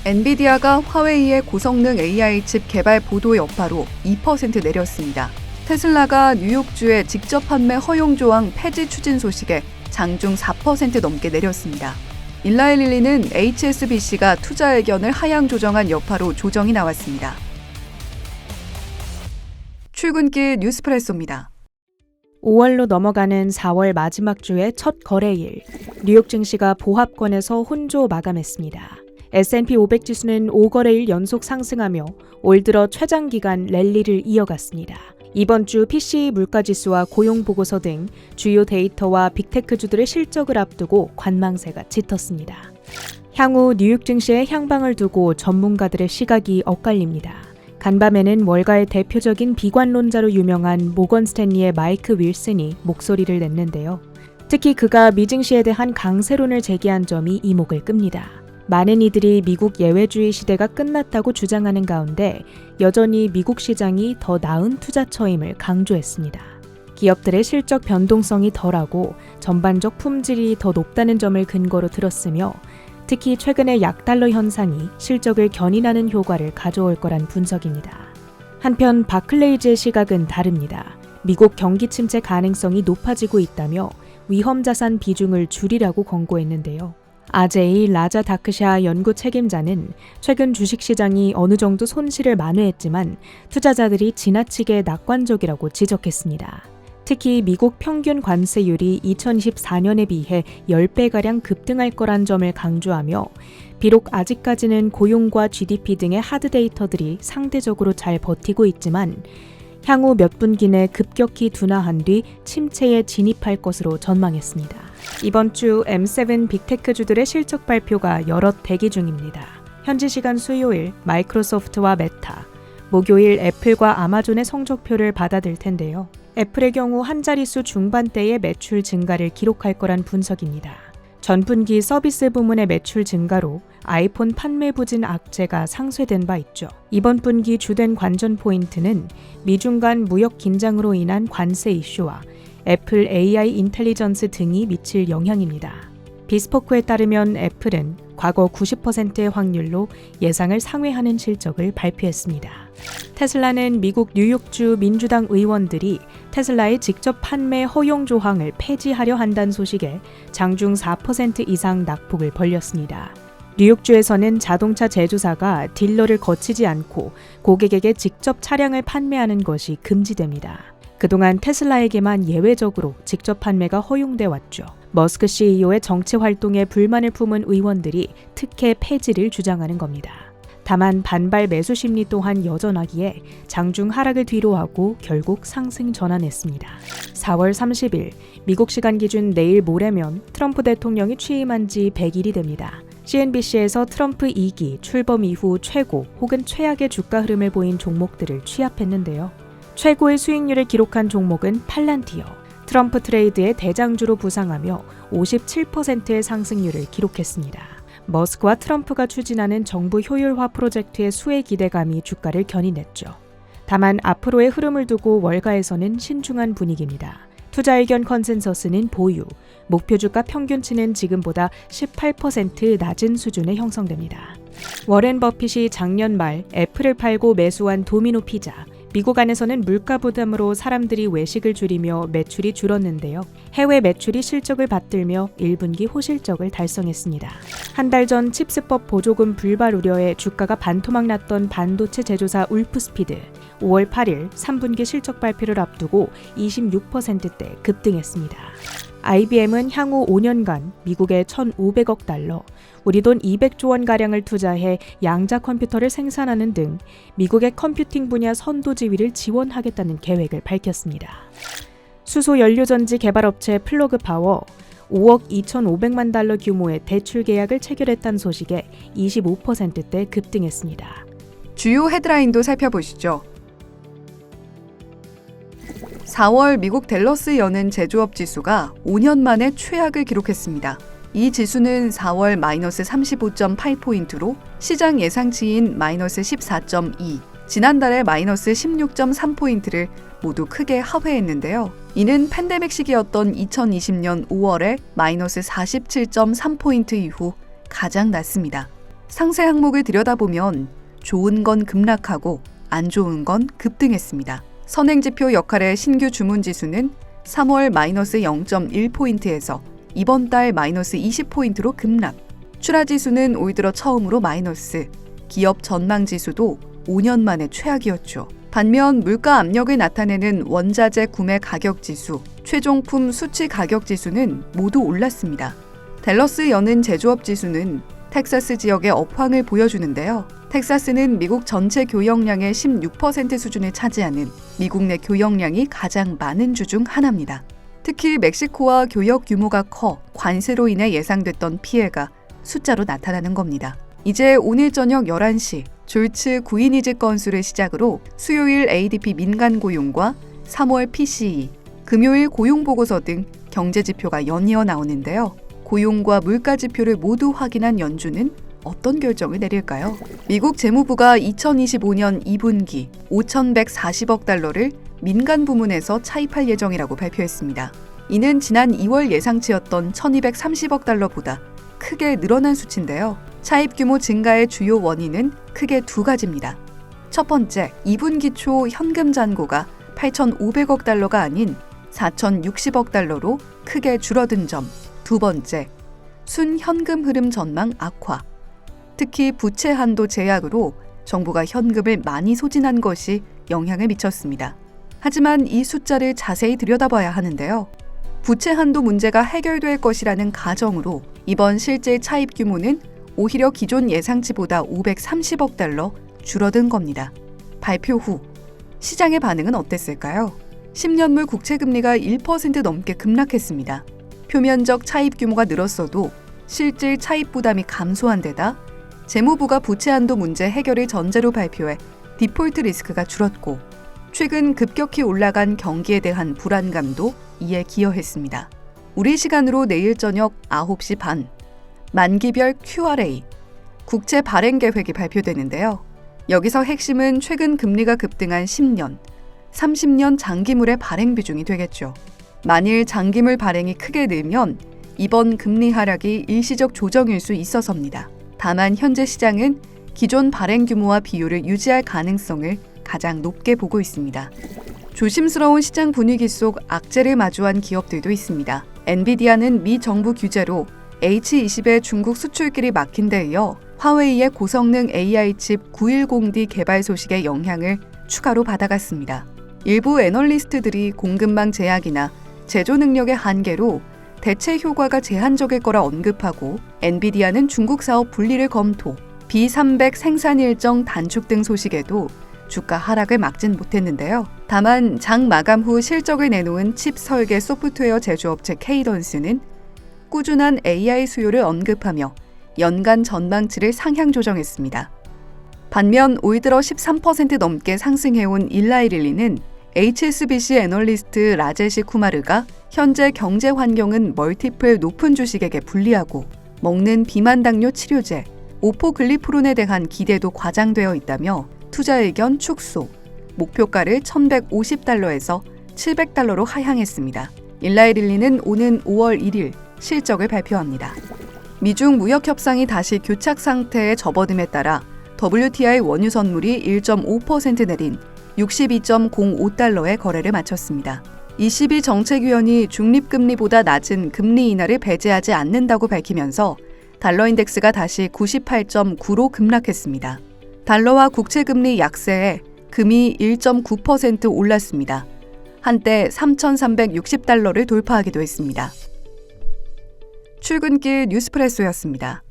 엔비디아가 화웨이의 고성능 AI 칩 개발 보도 여파로 2% 내렸습니다. 테슬라가 뉴욕주의 직접 판매 허용 조항 폐지 추진 소식에 장중 4% 넘게 내렸습니다. 일라일릴리는 HSBC가 투자 의견을 하향 조정한 여파로 조정이 나왔습니다. 출근길 뉴스프레소입니다. 5월로 넘어가는 4월 마지막 주의 첫 거래일, 뉴욕 증시가 보합권에서 혼조 마감했습니다. S&P 500 지수는 5거래일 연속 상승하며 올 들어 최장 기간 랠리를 이어갔습니다. 이번 주 PCE 물가지수와 고용보고서 등 주요 데이터와 빅테크주들의 실적을 앞두고 관망세가 짙었습니다. 향후 뉴욕 증시의 향방을 두고 전문가들의 시각이 엇갈립니다. 간밤에는 월가의 대표적인 비관론자로 유명한 모건 스탠리의 마이크 윌슨이 목소리를 냈는데요. 특히 그가 미증시에 대한 강세론을 제기한 점이 이목을 끕니다. 많은 이들이 미국 예외주의 시대가 끝났다고 주장하는 가운데 여전히 미국 시장이 더 나은 투자처임을 강조했습니다. 기업들의 실적 변동성이 덜하고 전반적 품질이 더 높다는 점을 근거로 들었으며 특히 최근의 약달러 현상이 실적을 견인하는 효과를 가져올 거란 분석입니다. 한편 바클레이즈의 시각은 다릅니다. 미국 경기 침체 가능성이 높아지고 있다며 위험자산 비중을 줄이라고 권고했는데요. 아제이 라자 다크샤 연구 책임자는 최근 주식시장이 어느 정도 손실을 만회했지만 투자자들이 지나치게 낙관적이라고 지적했습니다. 특히 미국 평균 관세율이 2024년에 비해 10배가량 급등할 거란 점을 강조하며 비록 아직까지는 고용과 GDP 등의 하드 데이터들이 상대적으로 잘 버티고 있지만 향후 몇 분기 내 급격히 둔화한 뒤 침체에 진입할 것으로 전망했습니다. 이번 주 M7 빅테크주들의 실적 발표가 여럿 대기 중입니다. 현지 시간 수요일 마이크로소프트와 메타, 목요일 애플과 아마존의 성적표를 받아들 텐데요. 애플의 경우 한 자릿수 중반대의 매출 증가를 기록할 거란 분석입니다. 전분기 서비스 부문의 매출 증가로 아이폰 판매 부진 악재가 상쇄된 바 있죠. 이번 분기 주된 관전 포인트는 미중 간 무역 긴장으로 인한 관세 이슈와 애플 AI 인텔리전스 등이 미칠 영향입니다. 비스포크에 따르면 애플은 과거 90%의 확률로 예상을 상회하는 실적을 발표했습니다. 테슬라는 미국 뉴욕주 민주당 의원들이 테슬라의 직접 판매 허용 조항을 폐지하려 한다는 소식에 장중 4% 이상 낙폭을 벌렸습니다. 뉴욕주에서는 자동차 제조사가 딜러를 거치지 않고 고객에게 직접 차량을 판매하는 것이 금지됩니다. 그동안 테슬라에게만 예외적으로 직접 판매가 허용돼 왔죠. 머스크 CEO의 정치 활동에 불만을 품은 의원들이 특혜 폐지를 주장하는 겁니다. 다만 반발 매수 심리 또한 여전하기에 장중 하락을 뒤로하고 결국 상승 전환했습니다. 4월 30일 미국 시간 기준 내일 모레면 트럼프 대통령이 취임한 지 100일이 됩니다. CNBC에서 트럼프 2기 출범 이후 최고 혹은 최악의 주가 흐름을 보인 종목들을 취합했는데요. 최고의 수익률을 기록한 종목은 팔란티어, 트럼프 트레이드의 대장주로 부상하며 57%의 상승률을 기록했습니다. 머스크와 트럼프가 추진하는 정부 효율화 프로젝트의 수혜 기대감이 주가를 견인했죠. 다만 앞으로의 흐름을 두고 월가에서는 신중한 분위기입니다. 투자 의견 컨센서스는 보유, 목표 주가 평균치는 지금보다 18% 낮은 수준에 형성됩니다. 워렌 버핏이 작년 말 애플을 팔고 매수한 도미노 피자, 미국 안에서는 물가 부담으로 사람들이 외식을 줄이며 매출이 줄었는데요. 해외 매출이 실적을 받들며 1분기 호실적을 달성했습니다. 한 달 전 칩스법 보조금 불발 우려에 주가가 반토막 났던 반도체 제조사 울프스피드, 5월 8일 3분기 실적 발표를 앞두고 26%대 급등했습니다. IBM은 향후 5년간 미국의 1,500억 달러, 우리 돈 200조 원가량을 투자해 양자 컴퓨터를 생산하는 등 미국의 컴퓨팅 분야 선도 지위를 지원하겠다는 계획을 밝혔습니다. 수소 연료전지 개발업체 플러그 파워, 5억 2,500만 달러 규모의 대출 계약을 체결했다는 소식에 25%대 급등했습니다. 주요 헤드라인도 살펴보시죠. 4월 미국 댈러스 연은 제조업 지수가 5년 만에 최악을 기록했습니다. 이 지수는 4월 마이너스 35.8포인트로 시장 예상치인 마이너스 14.2, 지난달에 마이너스 16.3포인트를 모두 크게 하회했는데요. 이는 팬데믹 시기였던 2020년 5월에 마이너스 47.3포인트 이후 가장 낮습니다. 상세 항목을 들여다보면 좋은 건 급락하고 안 좋은 건 급등했습니다. 선행지표 역할의 신규 주문지수는 3월 마이너스 0.1포인트에서 이번 달 마이너스 20포인트로 급락. 출하지수는 올 들어 처음으로 마이너스. 기업 전망지수도 5년 만에 최악이었죠. 반면 물가 압력을 나타내는 원자재 구매 가격지수, 최종품 수치 가격지수는 모두 올랐습니다. 댈러스 여는 제조업지수는 텍사스 지역의 업황을 보여주는데요. 텍사스는 미국 전체 교역량의 16% 수준을 차지하는 미국 내 교역량이 가장 많은 주 중 하나입니다. 특히 멕시코와 교역 규모가 커 관세로 인해 예상됐던 피해가 숫자로 나타나는 겁니다. 이제 오늘 저녁 11시 졸츠 구인이즈 건수를 시작으로 수요일 ADP 민간 고용과 3월 PCE, 금요일 고용보고서 등 경제지표가 연이어 나오는데요. 고용과 물가지표를 모두 확인한 연준은 어떤 결정을 내릴까요? 미국 재무부가 2025년 2분기 5,140억 달러를 민간 부문에서 차입할 예정이라고 발표했습니다. 이는 지난 2월 예상치였던 1,230억 달러보다 크게 늘어난 수치인데요. 차입 규모 증가의 주요 원인은 크게 두 가지입니다. 첫 번째, 2분기 초 현금 잔고가 8,500억 달러가 아닌 4,060억 달러로 크게 줄어든 점. 두 번째, 순현금 흐름 전망 악화. 특히 부채 한도 제약으로 정부가 현금을 많이 소진한 것이 영향을 미쳤습니다. 하지만 이 숫자를 자세히 들여다봐야 하는데요. 부채 한도 문제가 해결될 것이라는 가정으로 이번 실제 차입 규모는 오히려 기존 예상치보다 530억 달러 줄어든 겁니다. 발표 후 시장의 반응은 어땠을까요? 10년물 국채금리가 1% 넘게 급락했습니다. 표면적 차입 규모가 늘었어도 실질 차입 부담이 감소한 데다 재무부가 부채 한도 문제 해결을 전제로 발표해 디폴트 리스크가 줄었고 최근 급격히 올라간 경기에 대한 불안감도 이에 기여했습니다. 우리 시간으로 내일 저녁 9시 반 만기별 QRA 국채 발행 계획이 발표되는데요. 여기서 핵심은 최근 금리가 급등한 10년, 30년 장기물의 발행 비중이 되겠죠. 만일 장기물 발행이 크게 늘면 이번 금리 하락이 일시적 조정일 수 있어서입니다. 다만 현재 시장은 기존 발행 규모와 비율을 유지할 가능성을 가장 높게 보고 있습니다. 조심스러운 시장 분위기 속 악재를 마주한 기업들도 있습니다. 엔비디아는 미 정부 규제로 H20의 중국 수출길이 막힌 데 이어 화웨이의 고성능 AI 칩 910D 개발 소식의 영향을 추가로 받아갔습니다. 일부 애널리스트들이 공급망 제약이나 제조 능력의 한계로 대체 효과가 제한적일 거라 언급하고 엔비디아는 중국 사업 분리를 검토, B300 생산 일정 단축 등 소식에도 주가 하락을 막진 못했는데요. 다만 장 마감 후 실적을 내놓은 칩 설계 소프트웨어 제조업체 케이던스는 꾸준한 AI 수요를 언급하며 연간 전망치를 상향 조정했습니다. 반면 올 들어 13% 넘게 상승해온 일라이릴리는 HSBC 애널리스트 라제시 쿠마르가 현재 경제 환경은 멀티플 높은 주식에게 불리하고 먹는 비만 당뇨 치료제 오포글리프론에 대한 기대도 과장되어 있다며 투자 의견 축소, 목표가를 1,150달러에서 700달러로 하향했습니다. 일라이릴리는 오는 5월 1일 실적을 발표합니다. 미중 무역 협상이 다시 교착 상태에 접어듦에 따라 WTI 원유 선물이 1.5% 내린 62.05달러에 거래를 마쳤습니다. ECB 정책위원이 중립금리보다 낮은 금리 인하를 배제하지 않는다고 밝히면서 달러 인덱스가 다시 98.9로 급락했습니다. 달러와 국채금리 약세에 금이 1.9% 올랐습니다. 한때 3,360달러를 돌파하기도 했습니다. 출근길 뉴스프레소였습니다.